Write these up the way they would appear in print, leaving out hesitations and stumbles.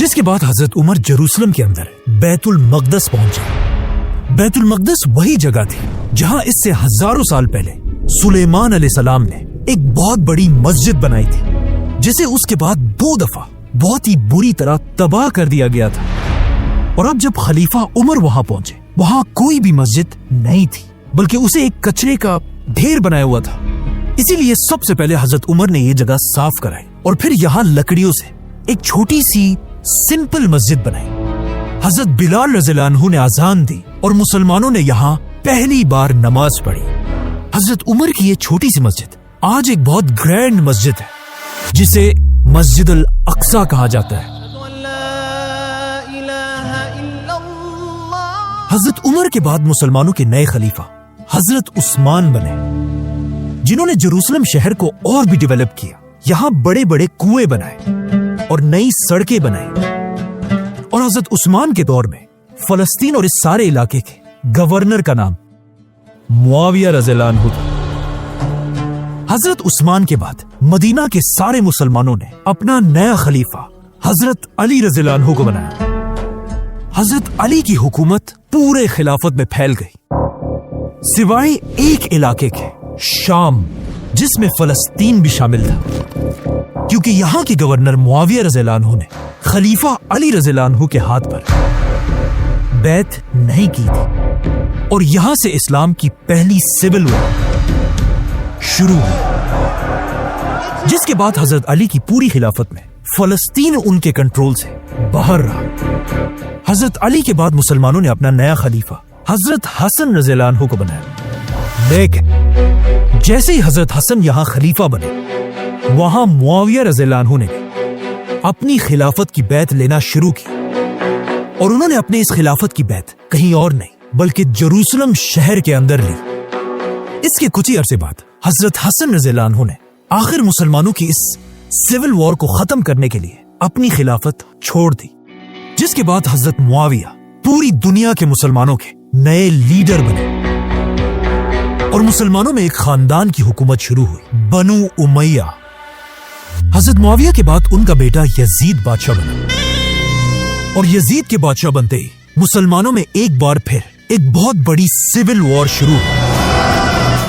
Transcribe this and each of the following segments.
جس کے بعد حضرت عمر جروسلم کے اندر بیت المقدس پہنچے۔ بیت المقدس وہی جگہ تھی جہاں اس سے ہزاروں سال پہلے سلیمان علیہ السلام نے ایک بہت بڑی مسجد بنائی تھی، جسے اس کے بعد 2 دفعہ بہت ہی بری طرح تباہ کر دیا گیا تھا۔ اور اب جب خلیفہ عمر وہاں پہنچے، وہاں کوئی بھی مسجد نہیں تھی، بلکہ اسے ایک کچرے کا ڈھیر بنایا ہوا تھا۔ اسی لیے سب سے پہلے حضرت عمر نے یہ جگہ صاف کرائی اور پھر یہاں لکڑیوں سے ایک چھوٹی سی سمپل مسجد بنائی۔ حضرت بلال رضی اللہ عنہ نے اذان دی اور مسلمانوں نے یہاں پہلی بار نماز پڑھی۔ حضرت عمر کی یہ چھوٹی سی مسجد آج ایک بہت گرینڈ مسجد ہے، جسے مسجد الاقصی کہا جاتا ہے۔ حضرت عمر کے بعد مسلمانوں کے نئے خلیفہ حضرت عثمان بنے، جنہوں نے جروسلم شہر کو اور بھی ڈیولپ کیا۔ یہاں بڑے بڑے کنویں بنائے اور نئی سڑکیں بنائی۔ اور حضرت عثمان کے دور میں فلسطین اور اس سارے علاقے کے گورنر کا نام معاویہ رضی اللہ عنہ تھا۔ حضرت عثمان کے بعد مدینہ کے سارے مسلمانوں نے اپنا نیا خلیفہ حضرت علی رضی اللہ عنہ کو بنایا۔ حضرت علی کی حکومت پورے خلافت میں پھیل گئی، سوائے ایک علاقے کے، شام، جس میں فلسطین بھی شامل تھا، کیونکہ یہاں کے گورنر معاویہ رضی اللہ عنہ نے خلیفہ علی رضی اللہ عنہ کے ہاتھ پر بیعت نہیں کی تھی، اور یہاں سے اسلام کی پہلی سول وار شروع ہوئی، جس کے بعد حضرت علی کی پوری خلافت میں فلسطین ان کے کنٹرول سے باہر رہا۔ حضرت علی کے بعد مسلمانوں نے اپنا نیا خلیفہ حضرت حسن رضی اللہ عنہ کو بنایا، لیکن جیسے ہی حضرت حسن یہاں خلیفہ بنے، وہاں معاویہ رضی اللہ عنہ نے اپنی خلافت کی بیعت لینا شروع کی، اور انہوں نے اپنے اس خلافت کی بیعت کہیں اور نہیں بلکہ جروسلم شہر کے اندر لی۔ اس کے کچھ ہی عرصے بعد حضرت حسن رضی اللہ عنہ نے آخر مسلمانوں کی اس سول وار کو ختم کرنے کے لیے اپنی خلافت چھوڑ دی، جس کے بعد حضرت معاویہ پوری دنیا کے مسلمانوں کے نئے لیڈر بنے، اور مسلمانوں میں ایک خاندان کی حکومت شروع ہوئی، بنو امیہ۔ حضرت معاویہ کے بعد ان کا بیٹا یزید بادشاہ بنا، اور یزید کے بادشاہ بنتے ہی مسلمانوں میں ایک بار پھر ایک بہت بڑی سول وار شروع ہوئی۔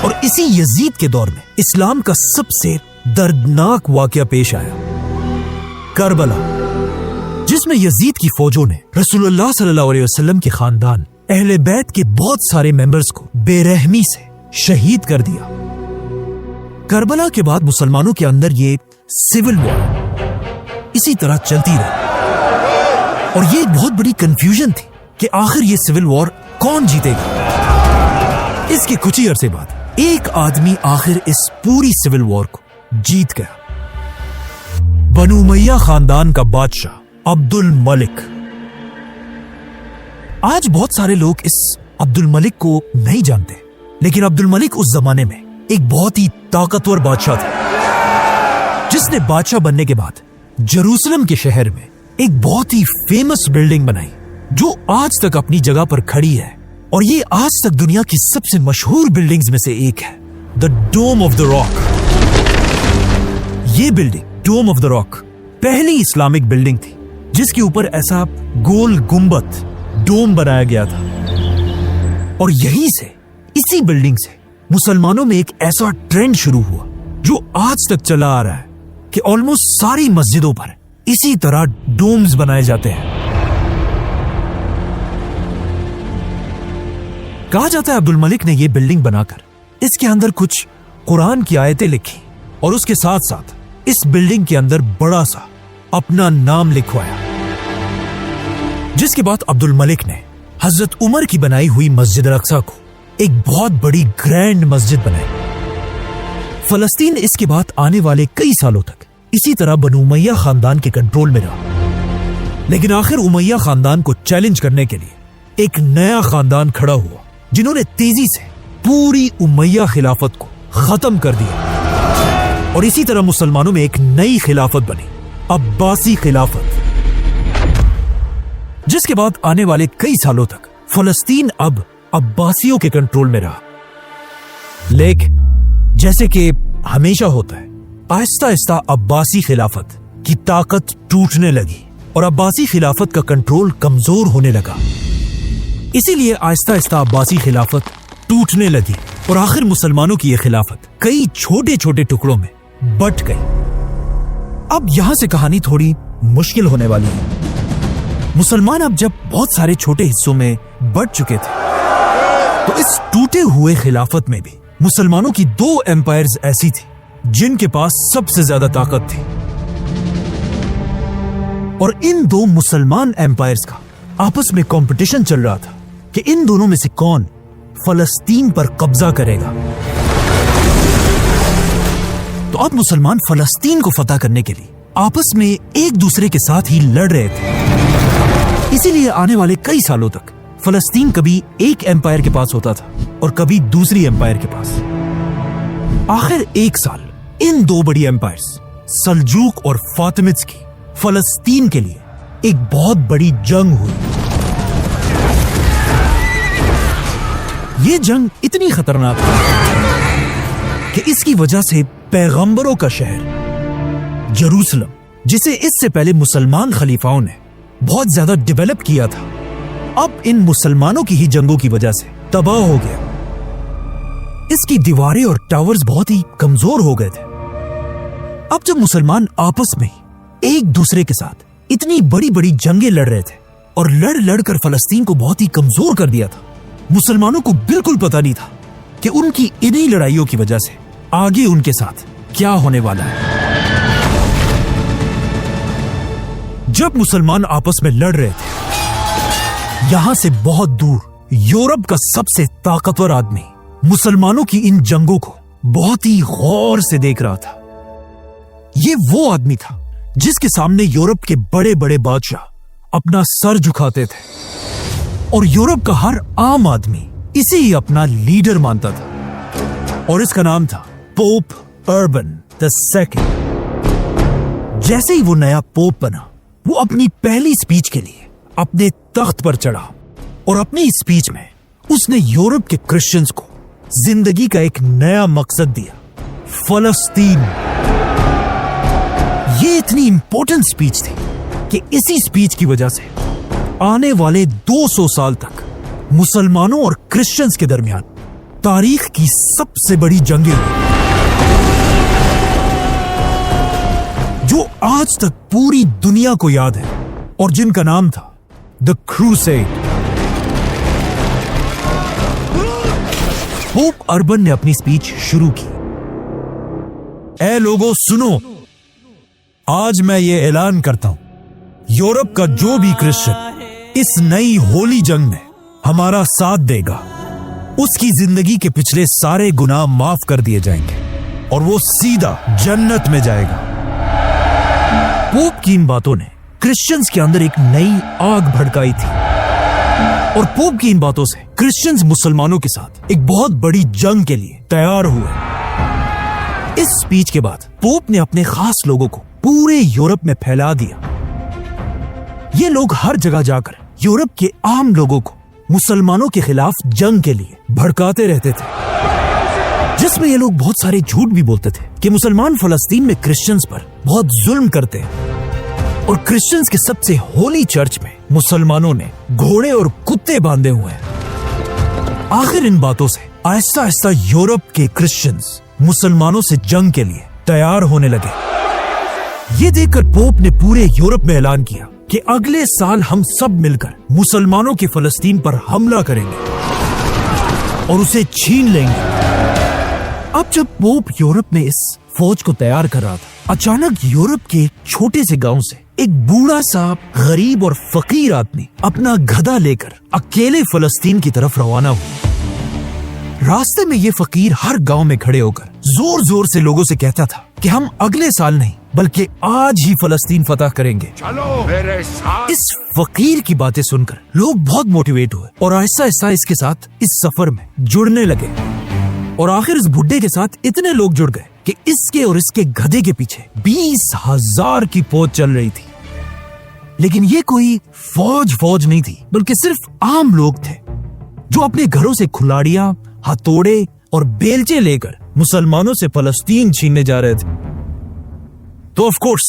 اور اسی یزید کے دور میں اسلام کا سب سے دردناک واقعہ پیش آیا، کربلا، جس میں یزید کی فوجوں نے رسول اللہ صلی اللہ علیہ وسلم کے خاندان اہل بیت کے بہت سارے ممبرز کو بے رحمی سے شہید کر دیا۔ کربلا کے بعد مسلمانوں کے اندر یہ سول وار اسی طرح چلتی رہی، اور یہ ایک بہت بڑی کنفیوژن تھی کہ آخر یہ سول وار کون جیتے گا۔ اس کے کچھ ہی عرصے بعد ایک آدمی آخر اس پوری سول وار کو جیت گیا، بنو امیہ خاندان کا بادشاہ عبد الملک۔ آج بہت سارے لوگ اس عبد الملک کو نہیں جانتے، لیکن عبد الملک اس زمانے میں ایک بہت ہی طاقتور بادشاہ تھا، جس نے بادشاہ بننے کے بعد جروسلم کے شہر میں ایک بہت ہی فیمس بلڈنگ بنائی، جو آج تک اپنی جگہ پر کھڑی ہے، اور یہ آج تک دنیا کی سب سے مشہور بلڈنگز میں سے ایک ہے، the Dome of the Rock. یہ building Dome of the Rock پہلی اسلامک بلڈنگ تھی جس کے اوپر ایسا گول گنبد ڈوم بنایا گیا تھا، اور یہیں سے، اسی بلڈنگ سے مسلمانوں میں ایک ایسا ٹرینڈ شروع ہوا جو آج تک چلا آ رہا ہے کہ آلموسٹ ساری مسجدوں پر اسی طرح ڈومز بنائے جاتے ہیں۔ کہا جاتا ہے عبد الملک نے یہ بلڈنگ بنا کر اس کے اندر کچھ قرآن کی آیتیں لکھی، اور اس کے ساتھ ساتھ اس بلڈنگ کے اندر بڑا سا اپنا نام لکھوایا، جس کے بعد عبد الملک نے حضرت عمر کی بنائی ہوئی مسجد الاقصی کو ایک بہت بڑی گرینڈ مسجد بنائی۔ فلسطین اس کے بعد آنے والے کئی سالوں تک اسی طرح بنو امیہ خاندان کے کنٹرول میں رہا، لیکن آخر امیہ خاندان کو چیلنج کرنے کے لیے ایک نیا خاندان کھڑا ہوا، جنہوں نے تیزی سے پوری امیہ خلافت کو ختم کر دیا، اور اسی طرح مسلمانوں میں ایک نئی خلافت بنی، عباسی خلافت، جس کے بعد آنے والے کئی سالوں تک فلسطین اب عباسیوں کے کنٹرول میں رہا۔ لیکن جیسے کہ ہمیشہ ہوتا ہے، آہستہ آہستہ عباسی خلافت کی طاقت ٹوٹنے لگی، اور عباسی خلافت کا کنٹرول کمزور ہونے لگا. اسی لیے آہستہ آہستہ عباسی خلافت ٹوٹنے لگی اور آخر مسلمانوں کی یہ خلافت کئی چھوٹے چھوٹے ٹکڑوں میں بٹ گئی. اب یہاں سے کہانی تھوڑی مشکل ہونے والی ہے. مسلمان اب جب بہت سارے چھوٹے حصوں میں بٹ چکے تھے تو اس ٹوٹے ہوئے خلافت میں بھی مسلمانوں کی 2 ایمپائرز ایسی تھی جن کے پاس سب سے زیادہ طاقت تھی. اور ان 2 مسلمان ایمپائرز کا آپس میں کمپٹیشن چل رہا تھا کہ ان دونوں میں سے کون فلسطین پر قبضہ کرے گا. تو اب مسلمان فلسطین کو فتح کرنے کے لیے آپس میں ایک دوسرے کے ساتھ ہی لڑ رہے تھے. اسی لیے آنے والے کئی سالوں تک فلسطین کبھی ایک ایمپائر کے پاس ہوتا تھا اور کبھی دوسری ایمپائر کے پاس. آخر ایک سال ان 2 بڑی ایمپائرز سلجوق اور فاطمیدز کی فلسطین کے لیے ایک بہت بڑی جنگ ہوئی. یہ جنگ اتنی خطرناک تھی کہ اس کی وجہ سے پیغمبروں کا شہر جروسلم، جسے اس سے پہلے مسلمان خلیفاؤں نے بہت زیادہ ڈیولپ کیا تھا، اب ان مسلمانوں کی ہی جنگوں کی وجہ سے تباہ ہو گیا. اس کی دیواریں اور ٹاورز بہت ہی کمزور ہو گئے تھے. اب جب مسلمان آپس میں ایک دوسرے کے ساتھ اتنی بڑی بڑی جنگیں لڑ رہے تھے اور لڑ لڑ کر فلسطین کو بہت ہی کمزور کر دیا تھا، مسلمانوں کو بالکل پتا نہیں تھا کہ ان کی انہی لڑائیوں کی وجہ سے آگے ان کے ساتھ کیا ہونے والا ہے. جب مسلمان آپس میں لڑ رہے تھے، یہاں سے بہت دور یورپ کا سب سے طاقتور آدمی مسلمانوں کی ان جنگوں کو بہت ہی غور سے دیکھ رہا تھا. یہ وہ آدمی تھا جس کے سامنے یورپ کے بڑے بڑے بادشاہ اپنا سر جھکاتے تھے اور یورپ کا ہر عام آدمی اسے ہی اپنا لیڈر مانتا تھا. اور اس کا نام تھا پوپ اربن II. جیسے ہی وہ نیا پوپ بنا، وہ اپنی پہلی سپیچ کے لیے اپنے تخت پر چڑھا اور اپنی سپیچ میں اس نے یورپ کے کرسچنز کو زندگی کا ایک نیا مقصد دیا: فلسطین. یہ اتنی امپورٹنٹ سپیچ تھی کہ اسی سپیچ کی وجہ سے آنے والے 200 سال تک مسلمانوں اور کرسچنز کے درمیان تاریخ کی سب سے بڑی جنگیں ہوئی، جو آج تک پوری دنیا کو یاد ہے اور جن کا نام تھا The Crusade. پوپ اربن نے اپنی سپیچ شروع کی: اے لوگو سنو، آج میں یہ اعلان کرتا ہوں، یورپ کا جو بھی کرسچن اس نئی ہولی جنگ میں ہمارا ساتھ دے گا، اس کی زندگی کے پچھلے سارے گناہ معاف کر دیے جائیں گے اور وہ سیدھا جنت میں جائے گا. پوپ کی ان باتوں نے کرسچنز کے اندر ایک نئی آگ بھڑکائی تھی اور پوپ کی ان باتوں سے کرسچنز مسلمانوں کے ساتھ ایک بہت بڑی جنگ کے لیے تیار ہوئے. اس سپیچ کے بعد پوپ نے اپنے خاص لوگوں کو پورے یورپ میں پھیلا دیا. یہ لوگ ہر جگہ جا کر یورپ کے عام لوگوں کو مسلمانوں کے خلاف جنگ کے لیے بھڑکاتے رہتے تھے، جس میں یہ لوگ بہت سارے جھوٹ بھی بولتے تھے کہ مسلمان فلسطین میں کرسچنز پر بہت ظلم کرتے ہیں اور کرسچنز کے سب سے ہولی چرچ میں مسلمانوں نے گھوڑے اور کتے باندھے ہوئے ہیں. آخر ان باتوں سے آہستہ آہستہ یورپ کے کرسچنز مسلمانوں سے جنگ کے لیے تیار ہونے لگے. یہ دیکھ کر پوپ نے پورے یورپ میں اعلان کیا کہ اگلے سال ہم سب مل کر مسلمانوں کے فلسطین پر حملہ کریں گے اور اسے چھین لیں گے. اب جب پوپ یورپ میں اس فوج کو تیار کر رہا تھا، اچانک یورپ کے چھوٹے سے گاؤں سے ایک بوڑھا سا غریب اور فقیر آدمی اپنا گدھا لے کر اکیلے فلسطین کی طرف روانہ ہوا. راستے میں یہ فقیر ہر گاؤں میں کھڑے ہو کر زور زور سے لوگوں سے کہتا تھا کہ ہم اگلے سال نہیں بلکہ آج ہی فلسطین فتح کریں گے. چلو میرے ساتھ. اس فقیر کی باتیں سن کر لوگ بہت موٹیویٹ ہوئے اور آہستہ آہستہ اس کے ساتھ اس سفر میں جڑنے لگے اور آخر اس بڈھے کے ساتھ اتنے لوگ جڑ گئے کہ اس کے اور اس کے گدھے کے پیچھے 20,000 کی فوج چل رہی تھی. لیکن یہ کوئی فوج نہیں تھی بلکہ صرف عام لوگ تھے جو اپنے گھروں سے کھلاڑیاں، ہتھوڑے اور بیلچے لے کر مسلمانوں سے فلسطین چھیننے جا رہے تھے. تو آف کورس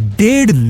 1.5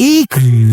1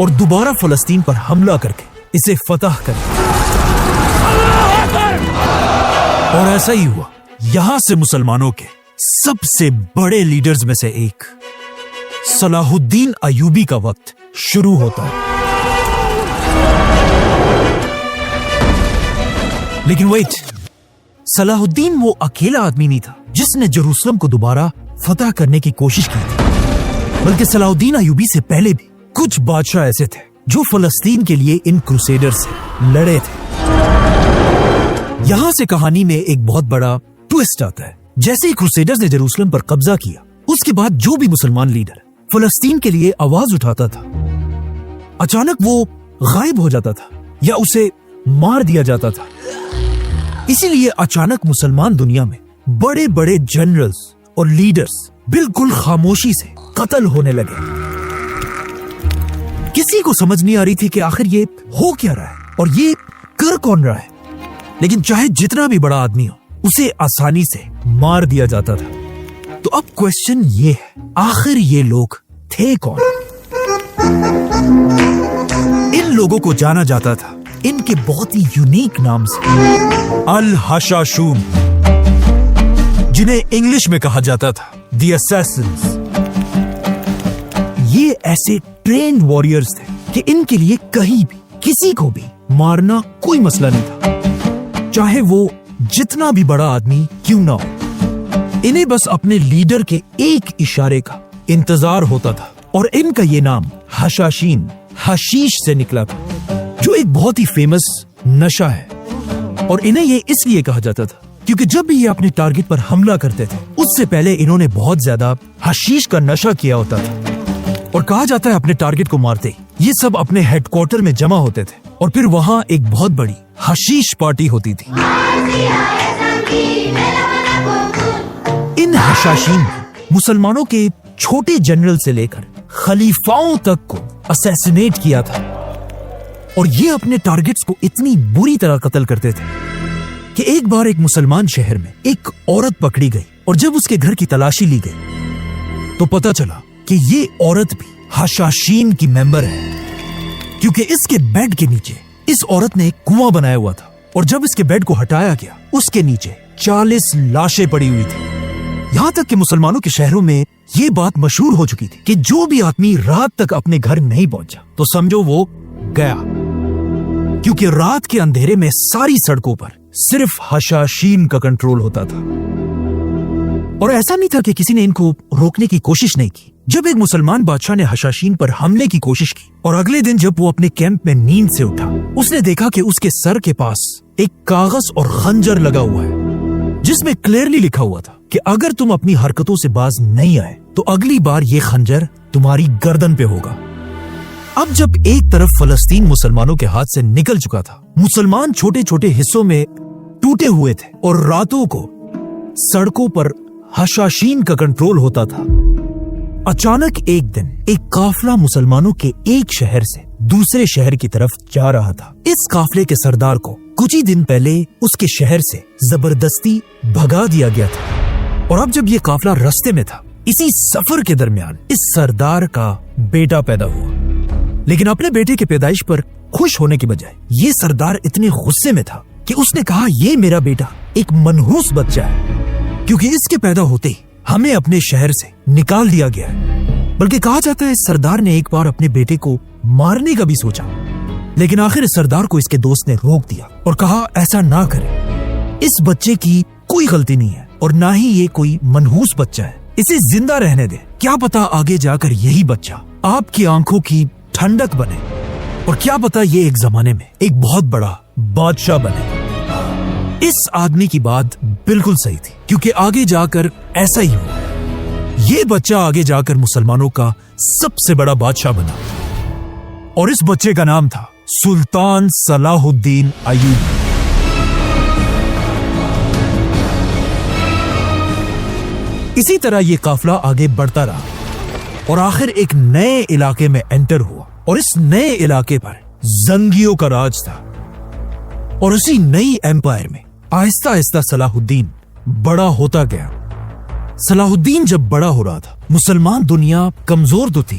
اور دوبارہ فلسطین پر حملہ کر کے اسے فتح کریں۔ اور ایسا ہی ہوا۔ یہاں سے مسلمانوں کے سب سے بڑے لیڈرز میں سے ایک صلاح الدین ایوبی کا وقت شروع ہوتا ہے۔ لیکن ویٹ، صلاح الدین وہ اکیلا آدمی نہیں تھا جس نے جروسلم کو دوبارہ فتح کرنے کی کوشش کی تھی، بلکہ صلاح الدین ایوبی سے پہلے بھی کچھ بادشاہ ایسے تھے جو فلسطین کے لیے ان کروسیڈر سے لڑے تھے۔ یہاں سے کہانی میں ایک بہت بڑا ٹوسٹ آتا ہے۔ جیسے ہی کروسیڈرز نے جروسلم پر قبضہ کیا، اس کے بعد جو بھی مسلمان لیڈر فلسطین کے لیے آواز اٹھاتا تھا، اچانک وہ غائب ہو جاتا تھا یا اسے مار دیا جاتا تھا۔ اسی لیے اچانک مسلمان دنیا میں بڑے بڑے جنرلز اور لیڈرز بالکل خاموشی سے قتل ہونے لگے۔ کسی کو سمجھ نہیں آ رہی تھی کہ آخر یہ ہو کیا رہا ہے اور یہ کر کون رہا ہے، لیکن چاہے جتنا بھی بڑا آدمی ہو اسے آسانی سے مار دیا جاتا تھا۔ تو اب کوشچن یہ ہے، آخر یہ لوگ تھے کون؟ ان لوگوں کو جانا جاتا تھا ان کے بہت ہی یونیک نام سے، الحشاشون، جنہیں انگلش میں کہا جاتا تھا دی اسیسنز۔ یہ ایسے ٹرینڈ واریئرز تھے کہ ان کے لیے کہیں بھی کسی کو بھی مارنا کوئی مسئلہ نہیں تھا، چاہے وہ جتنا بھی بڑا آدمی کیوں نہ ہو۔ انہیں بس اپنے لیڈر کے ایک اشارے کا انتظار ہوتا تھا، اور ان کا یہ نام حشاشین، حشیش سے نکلا تھا، جو ایک بہت ہی فیمس نشہ ہے۔ اور انہیں یہ اس لیے کہا جاتا تھا کیونکہ جب بھی یہ اپنے ٹارگٹ پر حملہ کرتے تھے، اس سے پہلے انہوں نے بہت زیادہ حشیش کا نشہ کیا ہوتا تھا۔ اور کہا جاتا ہے اپنے ٹارگٹ کو مارتے یہ سب اپنے ہیڈ کوارٹر میں جمع ہوتے تھے، اور پھر وہاں ایک بہت بڑی حشیش پارٹی ہوتی تھی۔ ان حشاشین مسلمانوں کے چھوٹے جنرل سے لے کر خلیفاؤں تک کو اسیسینیٹ کیا تھا، اور یہ اپنے ٹارگٹس کو اتنی بری طرح قتل کرتے تھے کہ ایک بار ایک مسلمان شہر میں ایک عورت پکڑی گئی، اور جب اس کے گھر کی تلاشی لی گئی تو پتا چلا کہ یہ عورت بھی حشاشین کی ممبر ہے، کیونکہ اس کے بیڈ کے نیچے اس عورت نے ایک کنواں بنایا ہوا تھا، اور جب اس کے بیڈ کو ہٹایا گیا اس کے نیچے 40 لاشیں پڑی ہوئی تھی۔ یہاں تک کہ مسلمانوں کے شہروں میں یہ بات مشہور ہو چکی تھی کہ جو بھی آدمی رات تک اپنے گھر نہیں پہنچا تو سمجھو وہ گیا، کیونکہ رات کے اندھیرے میں ساری سڑکوں پر صرف حشاشین کا کنٹرول ہوتا تھا۔ اور ایسا نہیں تھا کہ کسی نے ان کو روکنے کی کوشش نہیں کی۔ جب ایک مسلمان بادشاہ نے حشاشین پر حملے کی کوشش کی، اور اگلے دن جب وہ اپنے کیمپ میں نیند سے اٹھا، اس نے دیکھا کہ اس کے سر کے پاس ایک کاغذ اور خنجر لگا ہوا ہے، جس میں کلیئرلی لکھا ہوا تھا کہ اگر تم اپنی حرکتوں سے باز نہیں آئے تو اگلی بار یہ خنجر تمہاری گردن پہ ہوگا۔ اب جب ایک طرف فلسطین مسلمانوں کے ہاتھ سے نکل چکا تھا، مسلمان چھوٹے چھوٹے حصوں میں ٹوٹے ہوئے تھے، اور راتوں کو سڑکوں پر حشاشین کا کنٹرول ہوتا تھا۔ اچانک ایک دن ایک قافلہ مسلمانوں کے ایک شہر سے دوسرے شہر کی طرف جا رہا تھا۔ اس قافلے کے سردار کو کچھ ہی دن پہلے اس کے شہر سے زبردستی بھگا دیا گیا تھا، اور اب جب یہ قافلہ رستے میں تھا، اسی سفر کے درمیان اس سردار کا بیٹا پیدا ہوا۔ لیکن اپنے بیٹے کے پیدائش پر خوش ہونے کی بجائے یہ سردار اتنے غصے میں تھا کہ اس نے کہا یہ میرا بیٹا ایک منحوس بچہ ہے، کیونکہ اس کے پیدا ہوتے ہی ہمیں اپنے شہر سے نکال دیا گیا ہے۔ بلکہ کہا جاتا ہے اس سردار نے ایک بار اپنے بیٹے کو مارنے کا بھی سوچا، لیکن آخر اس سردار کو اس کے دوست نے روک دیا اور کہا ایسا نہ کرے، اس بچے کی کوئی غلطی نہیں ہے اور نہ ہی یہ کوئی منحوس بچہ ہے، اسے زندہ رہنے دے، کیا پتا آگے جا کر یہی بچہ آپ کی آنکھوں کی ٹھنڈک بنے، اور کیا پتا یہ ایک زمانے میں ایک بہت بڑا بادشاہ بنے۔ اس آدمی کی بات بالکل صحیح تھی، کیونکہ آگے جا کر ایسا ہی ہوا۔ یہ بچہ آگے جا کر مسلمانوں کا سب سے بڑا بادشاہ بنا، اور اس بچے کا نام تھا سلطان صلاح الدین ایوبی۔ اسی طرح یہ قافلہ آگے بڑھتا رہا اور آخر ایک نئے علاقے میں انٹر ہوا، اور اس نئے علاقے پر زنگیوں کا راج تھا، اور اسی نئی ایمپائر میں آہستہ آہستہ صلاح الدین بڑا ہوتا گیا۔ صلاح الدین جب بڑا ہو رہا تھا، مسلمان دنیا کمزور تو تھی،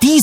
30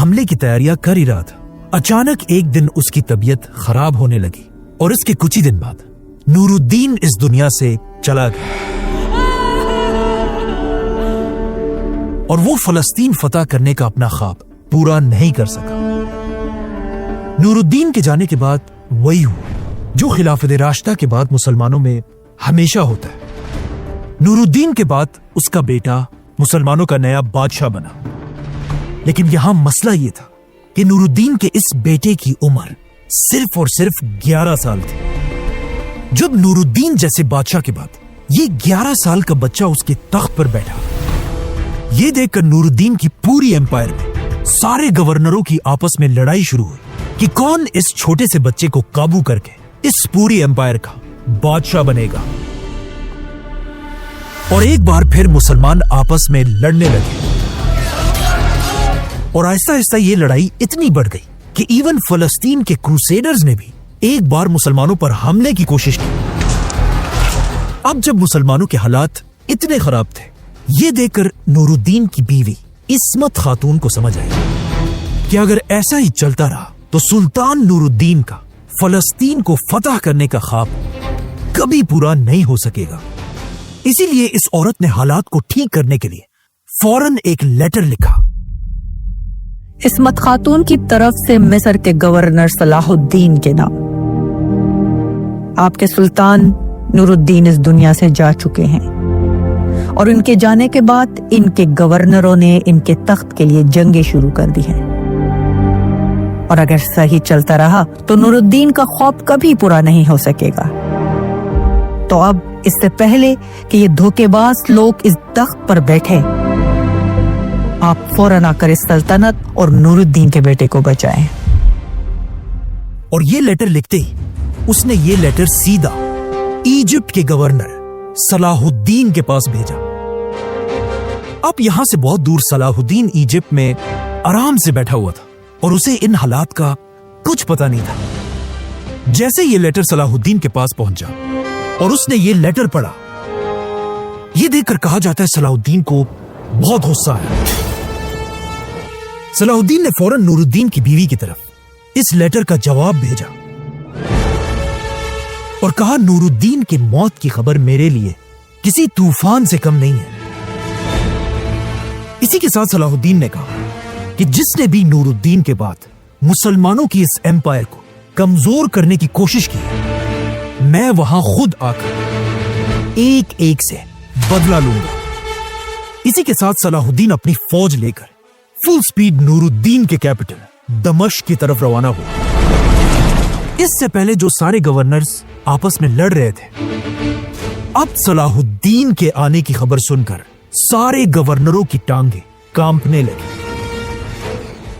حملے کی تیاریاں کر ہی رہا تھا، اچانک ایک دن اس کی طبیعت خراب ہونے لگی اور اس کے کچھ ہی دن بعد نور الدین اس دنیا سے چلا گیا اور وہ فلسطین فتح کرنے کا اپنا خواب پورا نہیں کر سکا۔ نور الدین کے جانے کے بعد وہی ہوا جو خلافت راشدہ کے بعد مسلمانوں میں ہمیشہ ہوتا ہے۔ نور الدین کے بعد اس کا بیٹا مسلمانوں کا نیا بادشاہ بنا، لیکن یہاں مسئلہ یہ تھا کہ نور الدین کے اس بیٹے کی عمر صرف اور صرف 11 سال تھی۔ جب نور الدین جیسے بادشاہ کے بعد یہ 11 سال کا بچہ اس کے تخت پر بیٹھا، یہ دیکھ کر نور الدین کی پوری ایمپائر میں سارے گورنروں کی آپس میں لڑائی شروع ہوئی کہ کون اس چھوٹے سے بچے کو قابو کر کے اس پوری ایمپائر کا بادشاہ بنے گا۔ اور ایک بار پھر مسلمان آپس میں لڑنے لگے اور آہستہ آہستہ یہ لڑائی اتنی بڑھ گئی کہ ایون فلسطین کے کروسیڈرز نے بھی ایک بار مسلمانوں پر حملے کی کوشش کی۔ اب جب مسلمانوں کے حالات اتنے خراب تھے، یہ دیکھ کر نور الدین کی بیوی عصمت خاتون کو سمجھ آئی کہ اگر ایسا ہی چلتا رہا تو سلطان نور الدین کا فلسطین کو فتح کرنے کا خواب کبھی پورا نہیں ہو سکے گا۔ اسی لیے اس عورت نے حالات کو ٹھیک کرنے کے لیے فوراً ایک لیٹر لکھا۔ عصمت خاتون کی طرف سے مصر کے گورنر صلاح الدین کے نام، آپ کے سلطان نور الدین اس دنیا سے جا چکے ہیں اور ان کے جانے کے بعد ان کے گورنروں نے ان کے تخت کے لیے جنگیں شروع کر دی ہیں، اور اگر صحیح چلتا رہا تو نور الدین کا خواب کبھی پورا نہیں ہو سکے گا۔ تو اب اس سے پہلے کہ یہ دھوکے باز لوگ اس تخت پر بیٹھے، آپ فوراً آ کر اس سلطنت اور نور الدین کے بیٹے کو بچائیں۔ اور یہ لیٹر لکھتے ہی اس نے یہ لیٹر سیدھا ایجپٹ کے گورنر صلاح الدین کے پاس بھیجا۔ اب یہاں سے بہت دور صلاح الدین ایجپٹ میں آرام سے بیٹھا ہوا تھا اور اسے ان حالات کا کچھ پتہ نہیں تھا۔ جیسے یہ لیٹر صلاح الدین کے پاس پہنچا اور اس نے یہ لیٹر پڑھا، یہ دیکھ کر کہا جاتا ہے صلاح الدین کو بہت غصہ آیا۔ صلاح الدین نے فوراً نور الدین کی بیوی کی طرف اس لیٹر کا جواب بھیجا اور کہا نور الدین کی موت کی خبر میرے لیے کسی طوفان سے کم نہیں ہے۔ اسی کے ساتھ صلاح الدین نے کہا کہ جس نے بھی نور الدین کے بعد مسلمانوں کی اس ایمپائر کو کمزور کرنے کی کوشش کی، میں وہاں خود آ کر ایک ایک سے بدلہ لوں گا۔ اسی کے ساتھ صلاح الدین اپنی فوج لے کر فل سپیڈ نور الدین کے کیپٹل دمشق کی طرف روانہ ہوا۔ اس سے پہلے جو سارے گورنرز آپس میں لڑ رہے تھے، اب صلاح الدین کے آنے کی خبر سن کر سارے گورنروں کی ٹانگیں کانپنے لگی۔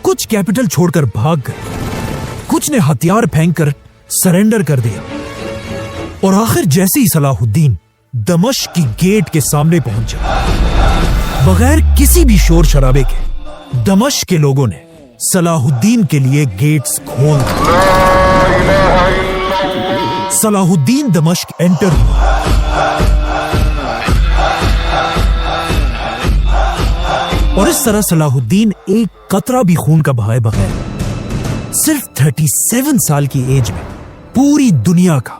کچھ کیپٹل چھوڑ کر بھاگ گئے، کچھ نے ہتھیار پھینک کر سرنڈر کر دیا، اور آخر جیسے ہی صلاح الدین دمشق کی گیٹ کے سامنے پہنچا، بغیر کسی بھی شور شرابے کے دمشق کے لوگوں نے صلاح الدین کے لیے گیٹس کھول دیے۔ صلاح الدین دمشق انٹر ہوا اور اس طرح صلاح الدین ایک قطرہ بھی خون کا بہائے بغیر صرف 37 سال کی ایج میں پوری دنیا کا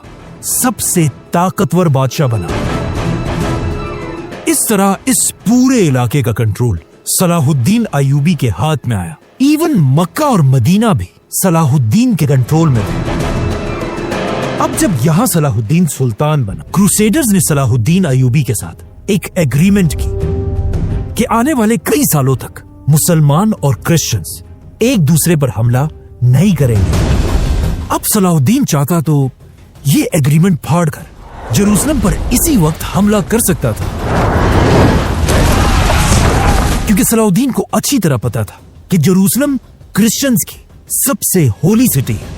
سب سے طاقتور بادشاہ بنا۔ اس طرح اس پورے علاقے کا کنٹرول صلاح الدین ایوبی کے ہاتھ میں آیا۔ ایون مکہ اور مدینہ بھی صلاح الدین کے کنٹرول میں تھے۔ اب جب یہاں صلاح الدین سلطان بنا، کروسیڈرز نے صلاح الدین ایوبی کے ساتھ ایک ایگریمنٹ کی کہ آنے والے کئی سالوں تک مسلمان اور کرسچنز ایک دوسرے پر حملہ نہیں کریں گے۔ اب صلاح الدین چاہتا تو یہ ایگریمنٹ پھاڑ کر جیروسلم پر اسی وقت حملہ کر سکتا تھا، کیونکہ صلاح الدین کو اچھی طرح پتا تھا کہ جیروسلم کرسچنز کی سب سے ہولی سٹی ہے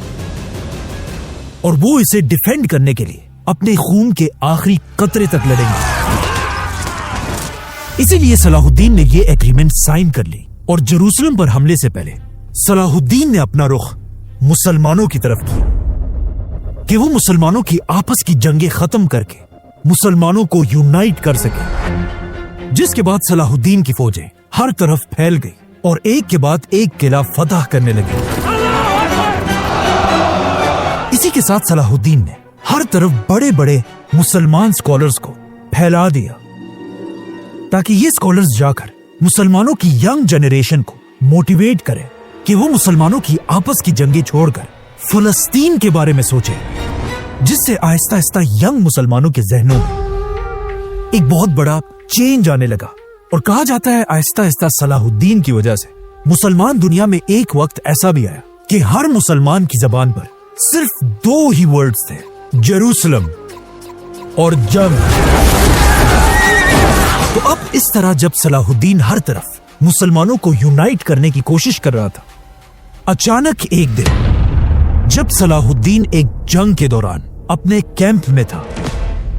اور وہ اسے ڈیفینڈ کرنے کے لیے اپنے خون کے آخری قطرے تک لڑیں گے۔ اسی لیے صلاح الدین نے یہ ایگریمنٹ سائن کر لی اور جیروسلم پر حملے سے پہلے صلاح الدین نے اپنا رخ مسلمانوں کی طرف کیا کہ وہ مسلمانوں کی آپس کی جنگیں ختم کر کے مسلمانوں کو یونائٹ کر سکے، جس کے بعد صلاح الدین کی فوجیں ہر طرف پھیل گئی اور ایک کے بعد ایک قلعہ فتح کرنے لگے۔ اسی کے ساتھ صلاح الدین نے ہر طرف بڑے بڑے مسلمان اسکالرز کو پھیلا دیا تاکہ یہ اسکالرز جا کر مسلمانوں کی ینگ جنریشن کو موٹیویٹ کرے کہ وہ مسلمانوں کی آپس کی جنگیں چھوڑ کر فلسطین کے بارے میں سوچے، جس سے آہستہ آہستہ ینگ مسلمانوں کے ذہنوں میں ایک بہت بڑا چینج آنے لگا۔ اور کہا جاتا ہے آہستہ آہستہ صلاح الدین کی وجہ سے مسلمان دنیا میں ایک وقت ایسا بھی آیا کہ ہر مسلمان کی زبان پر صرف 2 ہی ورڈز تھے، جیروسلم اور جنگ۔ تو اب اس طرح جب صلاح الدین ہر طرف مسلمانوں کو یونائٹ کرنے کی کوشش کر رہا تھا، اچانک ایک دن جب صلاح الدین ایک جنگ کے دوران اپنے کیمپ میں تھا،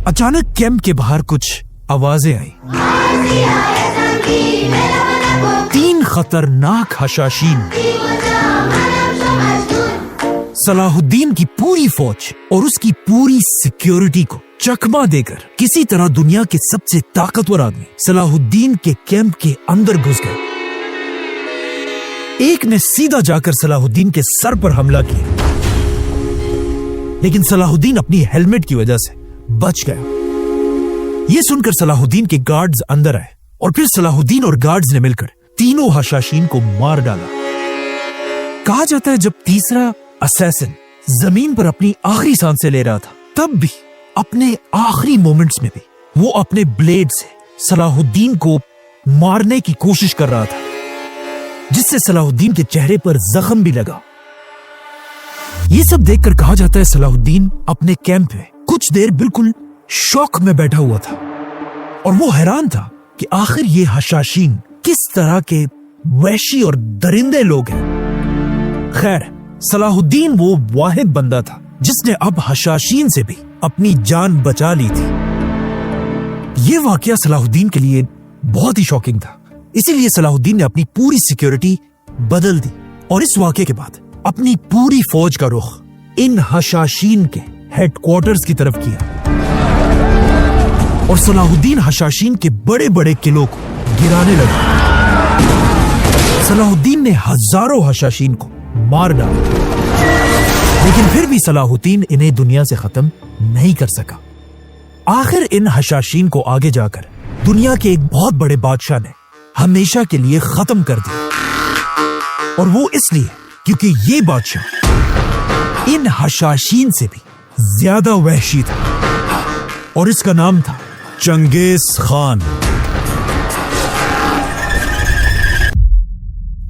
اچانک کیمپ کے باہر کچھ آوازیں آئیں۔ 3 خطرناک حشاشین صلاح الدین کی پوری فوج اور اس کی پوری سیکیورٹی کو چکما دے کر کسی طرح دنیا کے سب سے طاقتور آدمی صلاح الدین کے کیمپ کے اندر گھس گئے۔ ایک نے سیدھا جا کر صلاح الدین کے سر پر حملہ کیا، لیکن صلاح الدین اپنی ہیلمٹ کی وجہ سے بچ گیا۔ یہ سن کر صلاح الدین کے گارڈز اندر آئے اور پھر صلاح الدین اور گارڈز نے مل کر تینوں حشاشین کو مار ڈالا۔ کہا جاتا ہے جب تیسرا اسیسن زمین پر اپنی آخری سانسیں لے رہا تھا، تب بھی اپنے آخری مومنٹس میں بھی وہ اپنے بلیڈ سے صلاح الدین کو مارنے کی کوشش کر رہا تھا، جس سے صلاح الدین کے چہرے پر زخم بھی لگا۔ یہ سب دیکھ کر کہا جاتا ہے صلاح الدین اپنے کیمپ میں کچھ دیر بالکل شوق میں بیٹھا ہوا تھا اور وہ حیران تھا کہ آخر یہ حشاشین کس طرح کے وحشی اور درندے لوگ ہیں۔ خیر، صلاح الدین وہ واحد بندہ تھا جس نے اب حشاشین سے بھی اپنی جان بچا لی تھی۔ یہ واقعہ صلاح الدین کے لیے بہت ہی شاکنگ تھا، اسی لیے صلاح الدین نے اپنی پوری سیکیورٹی بدل دی اور اس واقعے کے بعد اپنی پوری فوج کا رخ ان حشاشین کے ہیڈ کوارٹرز کی طرف کیا اور صلاح الدین حشاشین کے بڑے بڑے قلعوں کو گرانے لگا۔ صلاح الدین نے ہزاروں حشاشین کو مار ڈالا، لیکن پھر بھی صلاح الدین انہیں دنیا سے ختم نہیں کر سکا۔ آخر ان حشاشین کو آگے جا کر دنیا کے ایک بہت بڑے بادشاہ نے ہمیشہ کے لیے ختم کر دیا، اور وہ اس لیے کیونکہ یہ بادشاہ ان حشاشین سے بھی زیادہ وحشی تھا، اور اس کا نام تھا چنگیز خان۔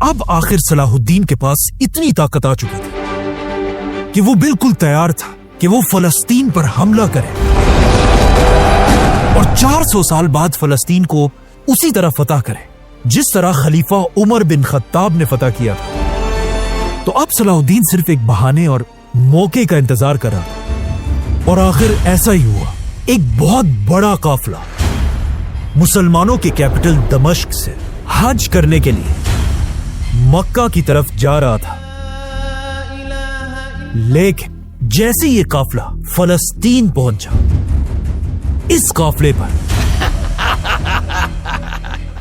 اب آخر صلاح الدین کے پاس اتنی طاقت آ چکی تھی کہ وہ بالکل تیار تھا کہ وہ فلسطین پر حملہ کرے اور 400 سال بعد فلسطین کو اسی طرح فتح کرے جس طرح خلیفہ عمر بن خطاب نے فتح کیا تھا۔ تو اب صلاح الدین صرف ایک بہانے اور موقع کا انتظار کر رہا تھا، اور آخر ایسا ہی ہوا۔ ایک بہت بڑا قافلہ مسلمانوں کے کیپٹل دمشق سے حج کرنے کے لیے مکہ کی طرف جا رہا تھا، لیکن جیسے یہ قافلہ فلسطین پہنچا، اس قافلے پر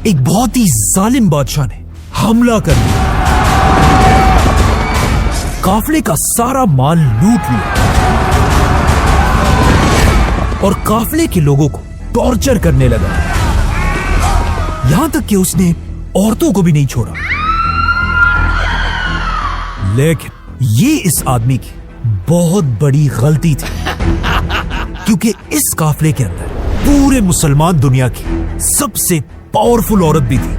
ایک بہت ہی ظالم بادشاہ نے حملہ کر دیا، قافلے کا سارا مال لوٹ لیا اور قافلے کے لوگوں کو ٹارچر کرنے لگا، یہاں تک کہ اس نے عورتوں کو بھی نہیں چھوڑا۔ لیکن یہ اس آدمی کی بہت بڑی غلطی تھی، کیونکہ اس قافلے کے اندر پورے مسلمان دنیا کی سب سے پاورفل عورت بھی تھی۔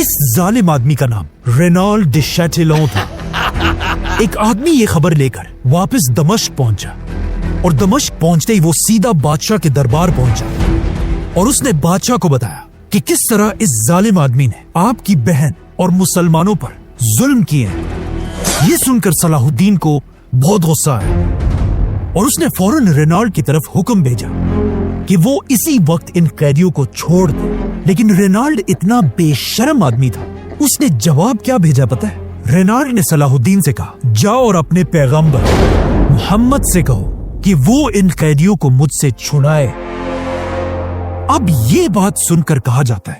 اس ظالم آدمی کا نام رینالڈ ڈی شیٹلون تھا۔ ایک آدمی یہ خبر لے کر واپس دمشق پہنچا، اور دمشق پہنچتے ہی وہ سیدھا بادشاہ کے دربار پہنچا اور اس نے بادشاہ کو بتایا کہ کس طرح اس ظالم آدمی نے آپ کی بہن اور مسلمانوں پر ظلم کیے ہیں۔ یہ سن کر صلاح الدین کو بہت غصہ آیا اور اس نے فوراً رینالڈ کی طرف حکم بھیجا کہ وہ اسی وقت ان قیدیوں کو چھوڑ دے، لیکن رینالڈ اتنا بے شرم آدمی تھا، اس نے جواب کیا بھیجا پتہ ہے؟ رینالڈ نے صلاح الدین سے کہا، جاؤ اور اپنے پیغمبر محمد سے کہو کہ وہ ان قیدیوں کو مجھ سے چھڑائے۔ اب یہ بات سن کر کہا جاتا ہے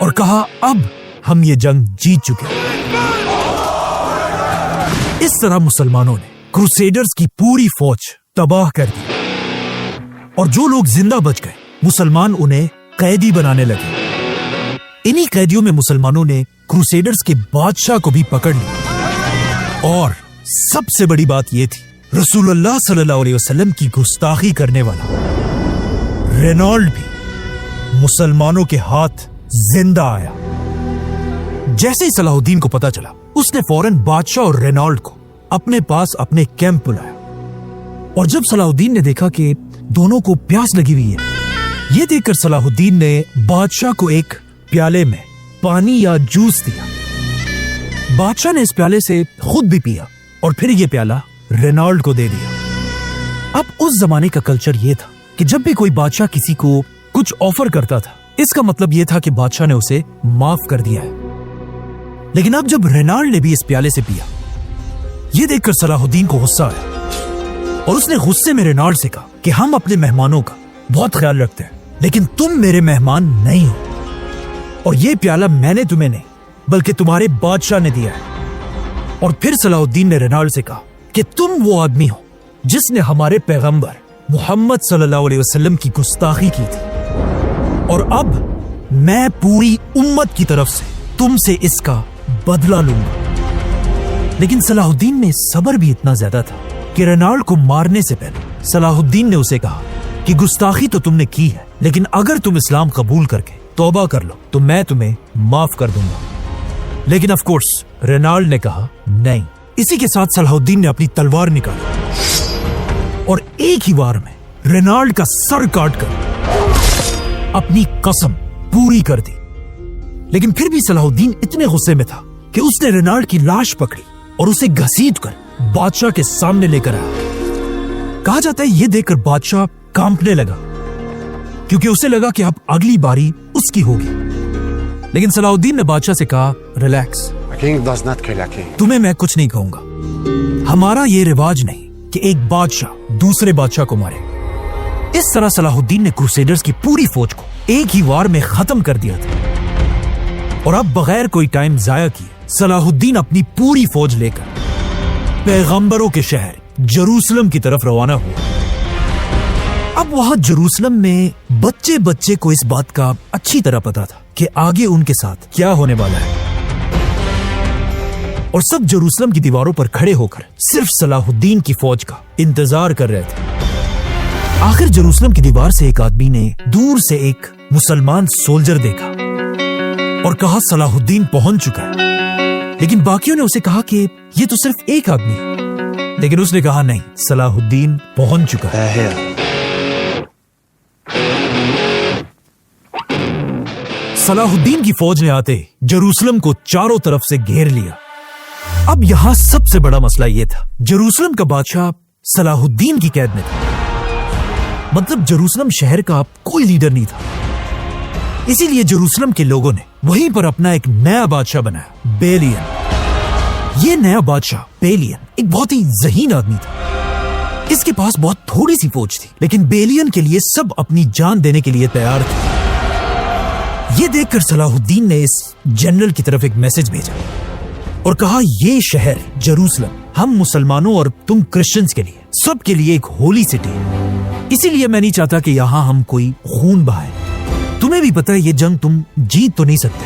اور کہا اب ہم یہ جنگ جیت چکے ہیں۔ اس طرح مسلمانوں نے کروسیڈرز کی پوری فوج تباہ کر دی، اور جو لوگ زندہ بچ گئے مسلمان انہیں قیدی بنانے لگے۔ انہی قیدیوں میں مسلمانوں نے کروسیڈرز کے بادشاہ کو بھی پکڑ لیا، اور سب سے بڑی بات یہ تھی رسول اللہ صلی اللہ علیہ وسلم کی گستاخی کرنے والا رینالڈ بھی مسلمانوں کے ہاتھ زندہ آیا۔ جیسے ہی صلاح الدین کو پتا چلا اس نے فوراً بادشاہ اور رینالڈ کو اپنے پاس اپنے کیمپ بلایا، اور جب صلاح الدین نے دیکھا کہ دونوں کو پیاس لگی ہوئی ہے، یہ دیکھ کر صلاح الدین نے بادشاہ کو ایک پیالے میں پانی یا جوس دیا۔ بادشاہ نے اس پیالے سے خود بھی پیا اور پھر یہ پیالہ رینالڈ کو دے دیا۔ اب اس زمانے کا کلچر یہ تھا کہ جب بھی کوئی بادشاہ کسی کو کچھ آفر کرتا تھا اس کا مطلب یہ تھا کہ بادشاہ نے اسے معاف کر دیا ہے۔ لیکن اب جب رینالڈ نے بھی اس پیالے سے پیا، یہ دیکھ کر صلاح الدین کو غصہ آیا، اور اس نے غصے میں رینالڈ سے کہا کہ ہم اپنے مہمانوں کا بہت خیال رکھتے ہیں، لیکن تم میرے مہمان نہیں ہو، اور یہ پیالہ میں نے تمہیں نہیں بلکہ تمہارے بادشاہ نے دیا ہے۔ اور پھر صلاح الدین نے رینالڈ سے کہا کہ تم وہ آدمی ہو جس نے ہمارے پیغمبر محمد صلی اللہ علیہ وسلم کی گستاخی کی تھی، اور اب میں پوری امت کی طرف سے تم سے اس کا بدلہ لوں گا۔ لیکن صلاح الدین میں صبر بھی اتنا زیادہ تھا کہ رینالڈ کو مارنے سے پہلے صلاح الدین نے اسے کہا کہ گستاخی تو تم نے کی ہے، لیکن اگر تم اسلام قبول کر کے توبہ کر لو تو میں تمہیں معاف کر دوں گا۔ لیکن آف کورس رینالڈ نے کہا نہیں۔ اسی کے ساتھ صلاح الدین نے اپنی تلوار نکالی اور ایک ہی وار میں رینالڈ کا سر کاٹ کر اپنی قسم پوری کر دی۔ لیکن پھر بھی صلاح الدین اتنے غصے میں تھا کہ اس نے رینالڈ کی لاش پکڑی اور اسے گھسیٹ کر بادشاہ کے سامنے لے کر آیا۔ کہا جاتا ہے یہ دیکھ کر بادشاہ کانپنے لگا، کیونکہ اسے لگا کہ اب اگلی باری اس کی ہوگی۔ لیکن صلاح الدین نے بادشاہ سے کہا ریلیکس، تمہیں میں کچھ نہیں کہوں گا، ہمارا یہ رواج نہیں کہ ایک بادشاہ دوسرے بادشاہ کو مارے۔ اس طرح صلاح الدین نے کروسیڈرز کی پوری فوج کو ایک ہی وار میں ختم کر دیا تھا، اور اب بغیر کوئی ٹائم ضائع کیے صلاح الدین اپنی پوری فوج لے کر پیغمبروں کے شہر جروسلم کی طرف روانہ ہوا۔ اب وہاں جروسلم میں بچے بچے کو اس بات کا اچھی طرح پتا تھا کہ آگے ان کے ساتھ کیا ہونے والا ہے، اور سب جروسلم کی دیواروں پر کھڑے ہو کر صرف صلاح الدین کی فوج کا انتظار کر رہے تھے۔ آخر جروسلم کی دیوار سے ایک آدمی نے دور سے ایک مسلمان سولجر دیکھا اور کہا صلاح الدین پہنچ چکا ہے۔ لیکن باقیوں نے اسے کہا کہ یہ تو صرف ایک آدمی ہے، لیکن اس نے کہا نہیں، صلاح الدین پہنچ چکا ہے۔ صلاح الدین کی فوج نے آتے جروسلم کو چاروں طرف سے گھیر لیا۔ اب یہاں سب سے بڑا مسئلہ یہ تھا، جروسلم کا بادشاہ صلاح الدین کی قید میں تھا، مطلب جروسلم شہر کا اب کوئی لیڈر نہیں تھا۔ اسی لیے جروسلم کے لوگوں نے وہیں پر اپنا ایک نیا بادشاہ بنایا، بیلین۔ یہ نیا بادشاہ بیلین ایک بہت ہی ذہین آدمی تھا، اس کے پاس بہت تھوڑی سی فوج تھی، لیکن بیلین کے لیے سب اپنی جان دینے کے لیے تیار تھے۔ یہ دیکھ کر صلاح الدین نے اس جنرل کی طرف ایک میسج بھیجا اور کہا یہ شہر جروسلم ہم مسلمانوں اور تم کرسچنز کے لیے سب کے لیے ایک ہولی سٹی ہے، اسی لیے میں نہیں چاہتا کہ یہاں ہم کوئی خون بہائے۔ تمہیں بھی پتہ ہے یہ جنگ تم جیت تو نہیں سکتے،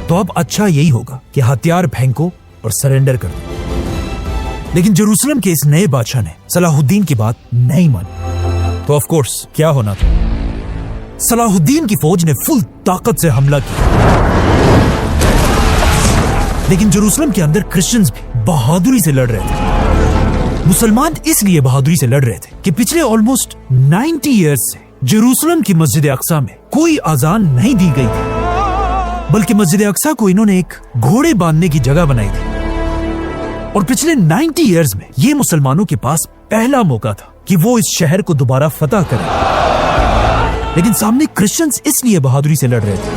تو اب اچھا یہی ہوگا کہ ہتھیار پھینکو اور سرنڈر کر دو۔ لیکن جروسلم کے اس نئے بادشاہ نے صلاح الدین کی بات نہیں مانی، تو آف کورس کیا ہونا تھا، صلاح الدین کی فوج نے فل طاقت سے حملہ کیا۔ لیکن جروسلم کے اندر کرسچنز بھی بہادری سے لڑ رہے تھے۔ مسلمان اس لیے بہادری سے لڑ رہے تھے کہ پچھلے آلموسٹ 90 ایئرز سے جروسلم کی مسجد اقصی میں کوئی اذان نہیں دی گئی تھی، بلکہ مسجد اقصی کو انہوں نے ایک گھوڑے باندھنے کی جگہ بنائی تھی، اور پچھلے 90 ایئرز میں یہ مسلمانوں کے پاس پہلا موقع تھا کہ وہ اس شہر کو دوبارہ فتح کریں۔ لیکن سامنے کرسچنز اس لیے بہادری سے لڑ رہے تھے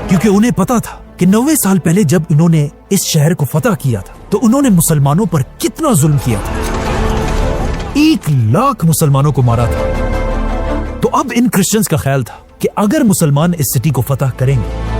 کیونکہ انہیں پتا تھا کہ 90 سال پہلے جب انہوں نے اس شہر کو فتح کیا تھا تو انہوں نے مسلمانوں پر کتنا ظلم کیا تھا، 1 لاکھ مسلمانوں کو مارا تھا۔ تو اب ان کرسچنز کا خیال تھا کہ اگر مسلمان اس سٹی کو فتح کریں گے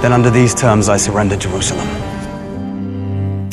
Then under these terms I surrender Jerusalem.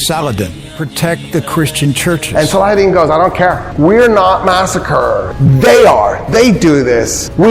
Saladin, protect the Christian churches. And Saladin goes, I don't care. We're not massacred. They are. They do this. We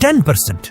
10%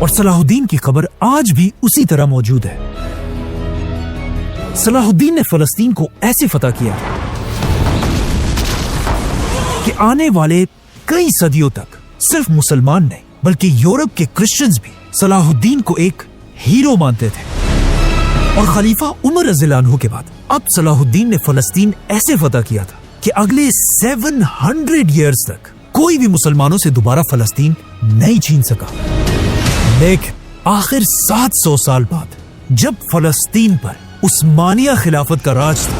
اور صلاح الدین کی قبر آج بھی اسی طرح موجود ہے. صلاح الدین نے فلسطین کو ایسے فتح کیا کہ آنے والے کئی صدیوں تک صرف مسلمان نہیں بلکہ یورپ کے کرسچنز بھی صلاح الدین کو ایک ہیرو مانتے تھے. اور خلیفہ عمر رضی اللہ عنہ کے بعد اب صلاح الدین نے فلسطین ایسے فتح کیا تھا کہ اگلے 700 ایئرز تک کوئی بھی مسلمانوں سے دوبارہ فلسطین نہیں چھین سکا. لیکن آخر 700 سال بعد جب فلسطین پر عثمانیہ خلافت کا راج تھا،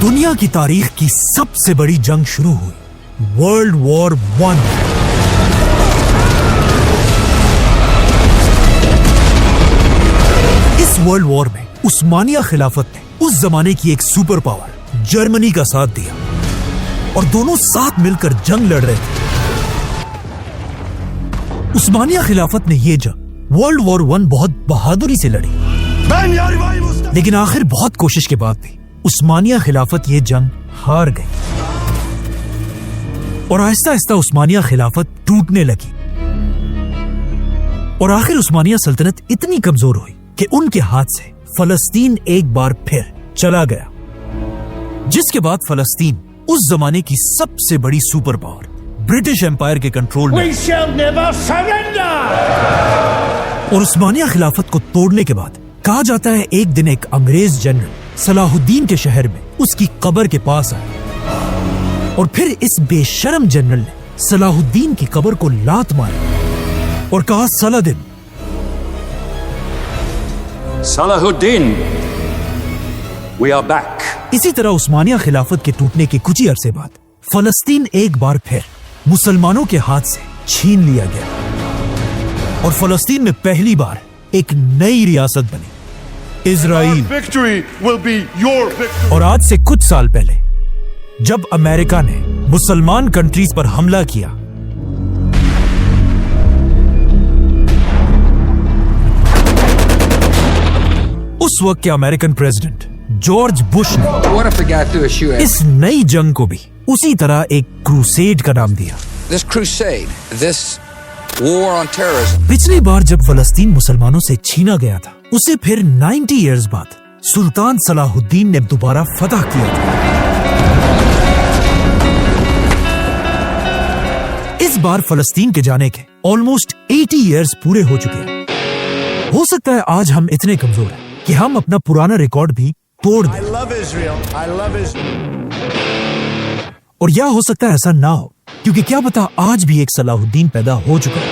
دنیا کی تاریخ کی سب سے بڑی جنگ شروع ہوئی، ورلڈ وار 1. اس ورلڈ وار میں عثمانیہ خلافت نے اس زمانے کی ایک سپر پاور جرمنی کا ساتھ دیا اور دونوں ساتھ مل کر جنگ لڑ رہے تھے. عثمانیہ خلافت نے یہ جنگ ورلڈ وار 1 بہت بہادری سے لڑی، لیکن آخر بہت کوشش کے بعد بھی عثمانیہ خلافت یہ جنگ ہار گئی اور آہستہ آہستہ عثمانیہ خلافت ٹوٹنے لگی اور آخر عثمانیہ سلطنت اتنی کمزور ہوئی کہ ان کے ہاتھ سے فلسطین ایک بار پھر چلا گیا، جس کے بعد فلسطین اس زمانے کی سب سے بڑی سپر پاور برٹش امپائر کے کنٹرول میں. اور عثمانیہ خلافت کو توڑنے کے بعد کہا جاتا ہے ایک دن ایک انگریز جنرل صلاح الدین کے شہر میں اس کی قبر کے پاس آیا اور پھر اس بے شرم جنرل نے صلاح الدین کی قبر کو لات ماری اور کہا صلاح الدین we are back. اسی طرح عثمانیہ خلافت کے ٹوٹنے کے کچھ ہی عرصے بعد فلسطین ایک بار پھر مسلمانوں کے ہاتھ سے چھین لیا گیا اور فلسطین میں پہلی بار ایک نئی ریاست بنی، اسرائیل. اور آج سے کچھ سال پہلے جب امریکہ نے مسلمان کنٹریز پر حملہ کیا، اس وقت کے امریکن پریزیڈنٹ جارج بش نے اس نئی جنگ کو بھی اسی طرح ایک کروسیڈ کا نام دیا. پچھلی بار جب فلسطین مسلمانوں سے چھینا گیا تھا، اسے پھر 90 ایئرز بعد سلطان صلاح الدین نے دوبارہ فتح کیا تھا. اس بار فلسطین کے جانے کے آلموسٹ 80 ایئرز پورے ہو چکے ہیں. ہو سکتا ہے آج ہم اتنے کمزور ہیں کہ ہم اپنا پرانا ریکارڈ بھی توڑ دیں، اور یا ہو سکتا ہے ایسا نہ ہو، کیونکہ کیا پتا آج بھی ایک صلاح الدین پیدا ہو چکا ہے.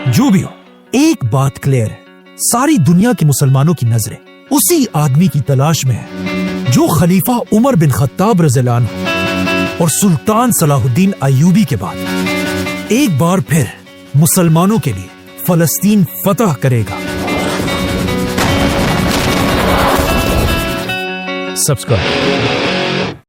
جو بھی ہو، ایک بات کلیئر ہے، ساری دنیا کے مسلمانوں کی نظریں اسی آدمی کی تلاش میں ہے جو خلیفہ عمر بن خطاب رضی اللہ عنہ اور سلطان صلاح الدین ایوبی کے بعد ایک بار پھر مسلمانوں کے لیے فلسطین فتح کرے گا. سبسکرائب.